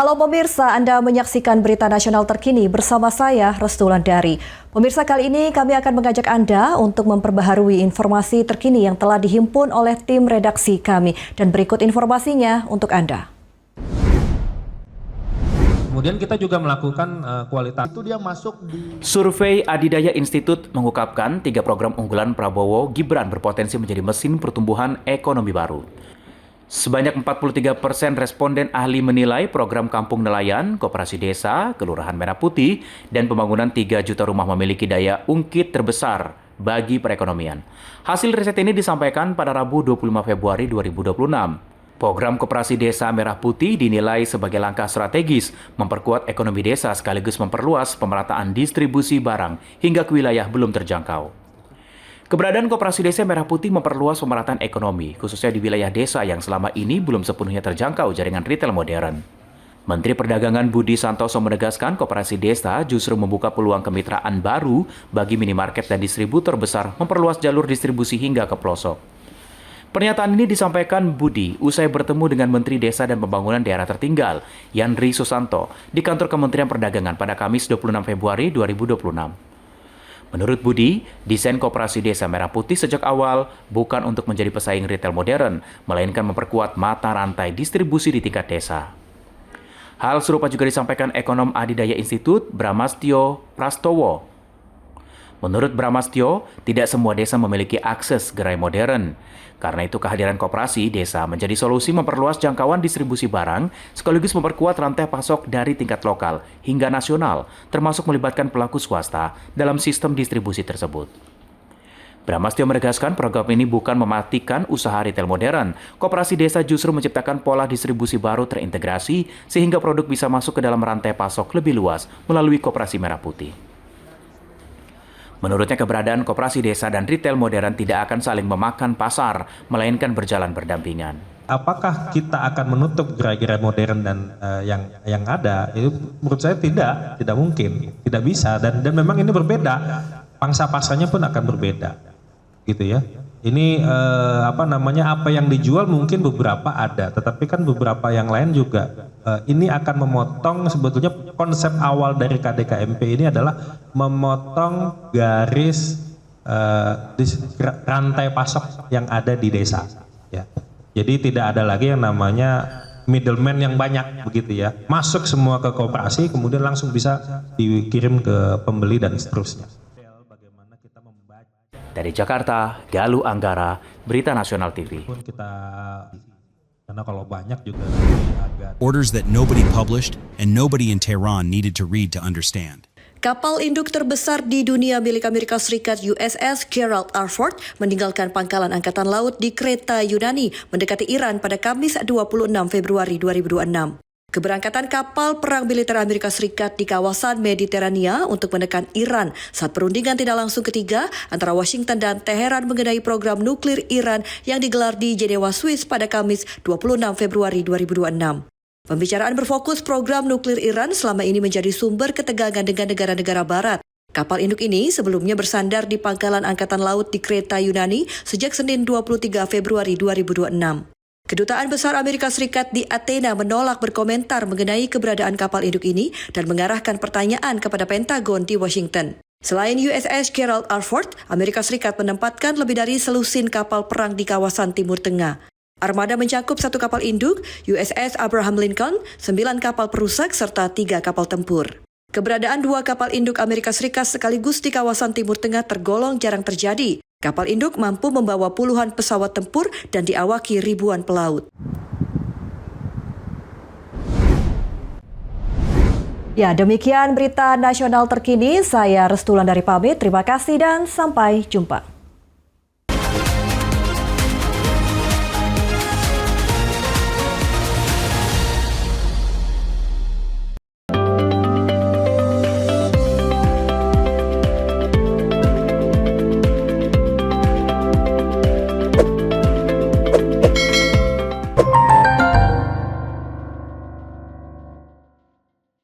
Halo pemirsa, Anda menyaksikan berita nasional terkini bersama saya, Restu Wulandari. Pemirsa, kali ini kami akan mengajak Anda untuk memperbaharui informasi terkini yang telah dihimpun oleh tim redaksi kami. Dan berikut informasinya untuk Anda. Kemudian kita juga melakukan kualitas. Itu dia masuk di Survei Adidaya Institute mengungkapkan 3 program unggulan Prabowo Gibran berpotensi menjadi mesin pertumbuhan ekonomi baru. Sebanyak 43% responden ahli menilai program Kampung Nelayan, Koperasi Desa, Kelurahan Merah Putih, dan pembangunan 3 juta rumah memiliki daya ungkit terbesar bagi perekonomian. Hasil riset ini disampaikan pada Rabu 25 Februari 2026. Program Koperasi Desa Merah Putih dinilai sebagai langkah strategis memperkuat ekonomi desa sekaligus memperluas pemerataan distribusi barang hingga ke wilayah belum terjangkau. Keberadaan Koperasi Desa Merah Putih memperluas pemerataan ekonomi, khususnya di wilayah desa yang selama ini belum sepenuhnya terjangkau jaringan retail modern. Menteri Perdagangan Budi Santoso menegaskan Koperasi Desa justru membuka peluang kemitraan baru bagi minimarket dan distributor besar memperluas jalur distribusi hingga ke pelosok. Pernyataan ini disampaikan Budi usai bertemu dengan Menteri Desa dan Pembangunan Daerah Tertinggal, Yandri Susanto, di kantor Kementerian Perdagangan pada Kamis 26 Februari 2026. Menurut Budi, desain Koperasi Desa Merah Putih sejak awal bukan untuk menjadi pesaing retail modern, melainkan memperkuat mata rantai distribusi di tingkat desa. Hal serupa juga disampaikan ekonom Adidaya Institute, Bramastyo Prastowo. Menurut Bramastyo, tidak semua desa memiliki akses gerai modern. Karena itu kehadiran koperasi desa menjadi solusi memperluas jangkauan distribusi barang, sekaligus memperkuat rantai pasok dari tingkat lokal hingga nasional, termasuk melibatkan pelaku swasta dalam sistem distribusi tersebut. Bramastyo menegaskan program ini bukan mematikan usaha retail modern. Koperasi desa justru menciptakan pola distribusi baru terintegrasi sehingga produk bisa masuk ke dalam rantai pasok lebih luas melalui Koperasi Merah Putih. Menurutnya keberadaan koperasi desa dan retail modern tidak akan saling memakan pasar, melainkan berjalan berdampingan. apakah kita akan menutup gerai-gerai modern dan yang ada? Itu menurut saya tidak mungkin, tidak bisa, dan memang ini berbeda. Pangsa pasarnya pun akan berbeda, gitu ya. Ini apa yang dijual mungkin beberapa ada, tetapi kan beberapa yang lain juga ini akan memotong. Sebetulnya konsep awal dari KDKMP ini adalah memotong garis rantai pasok yang ada di desa, ya. Jadi tidak ada lagi yang namanya middleman yang banyak, begitu ya. Masuk semua ke koperasi, kemudian langsung bisa dikirim ke pembeli dan seterusnya. Dari Jakarta, Galuh Anggara, Berita Nasional TV. Karena kalau banyak juga orders that nobody published and nobody in Tehran needed to read to understand. Kapal induk terbesar di dunia milik Amerika Serikat USS Gerald R. Ford meninggalkan pangkalan Angkatan Laut di Kreta, Yunani, mendekati Iran pada Kamis 26 Februari 2026. Keberangkatan kapal perang militer Amerika Serikat di kawasan Mediterania untuk menekan Iran saat perundingan tidak langsung ketiga antara Washington dan Teheran mengenai program nuklir Iran yang digelar di Jenewa, Swiss pada Kamis 26 Februari 2026. Pembicaraan berfokus program nuklir Iran selama ini menjadi sumber ketegangan dengan negara-negara barat. Kapal induk ini sebelumnya bersandar di pangkalan Angkatan Laut di Kreta, Yunani sejak Senin 23 Februari 2026. Kedutaan Besar Amerika Serikat di Athena menolak berkomentar mengenai keberadaan kapal induk ini dan mengarahkan pertanyaan kepada Pentagon di Washington. Selain USS Gerald R. Ford, Amerika Serikat menempatkan lebih dari selusin kapal perang di kawasan Timur Tengah. Armada mencakup 1 kapal induk, USS Abraham Lincoln, 9 kapal perusak, serta 3 kapal tempur. Keberadaan 2 kapal induk Amerika Serikat sekaligus di kawasan Timur Tengah tergolong jarang terjadi. Kapal induk mampu membawa puluhan pesawat tempur dan diawaki ribuan pelaut. Ya, demikian berita nasional terkini. Saya Restu Wulandari pamit. Terima kasih dan sampai jumpa.